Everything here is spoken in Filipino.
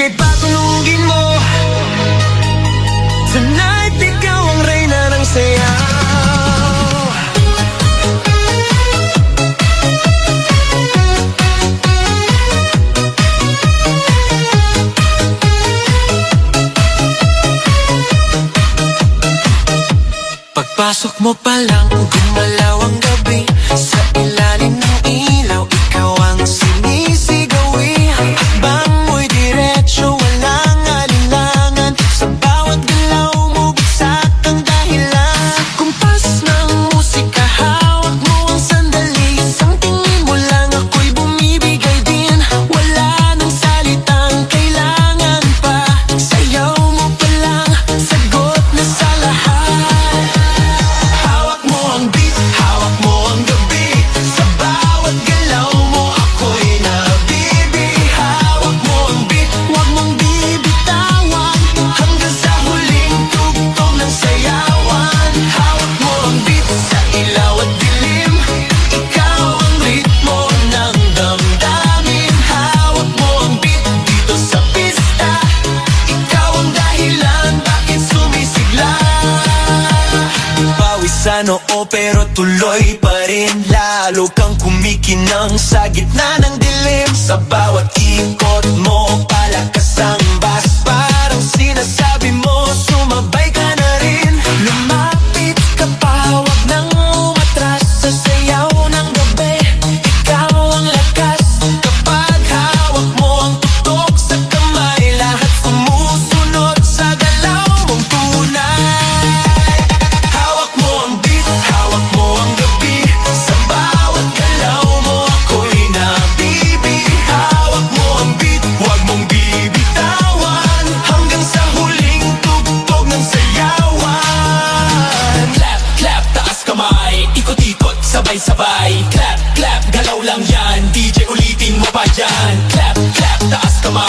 Sige, patunugin mo. Tonight, ikaw ang reyna ng sayaw. Pagpasok mo pa lang, gumalaw ang gabi. Sa ilalim ng ilaw, ikaw ang sinisigawi. Bang mo'y diretso, walang alinlangan. Sa bawat galaw mo, bagsak ang dahilan. Kumpas ng musika, hawak mo ang sandali. Isang tingin mo lang, ako'y bumibigay din. Wala nang salitang kailangan pa. Sayaw mo pa lang, sagot na sa lahat. Hawak mo ang beat, hawak mo ang gabi. Sa bawat galaw mo, ako'y nabibi. Hawak mo ang beat, huwag mong bibitawan. Hanggang sa huling tugtog ng sayawan. Hawak mo ang beat, sa ilaw at dilim. Ikaw ang ritmo ng damdamin. Hawak mo ang beat, dito sa pista. Ikaw ang dahilan, bakit sumisigla. Pawisan oo pero tuloy pa rin. Lalo kang kumikinang sa gitna ng dilim. Sa bawat ikot mo, palakas ang bass. Parang sinasabi mo, sumabay ka na rin. Lumapit ka pa, wag nang umatras. Sa sayaw ng gabi, ikaw ang lakas. Kapag hawak mo ang tutok sa kamay, lahat sumusunod sa galaw mong tunay. Hawak mo ang beat, hawak mo ang gabi. Sa bawat galaw mo, ako'y nabibi. Hawak mo ang beat, huwag mong bibitawan. Hanggang sa huling tugtog ng sayawan. Clap, clap, taas kamay. Ikot-ikot, sabay-sabay. Clap, clap, galaw lang yan. DJ ulitin mo pa dyan. Clap, clap, taas kamay.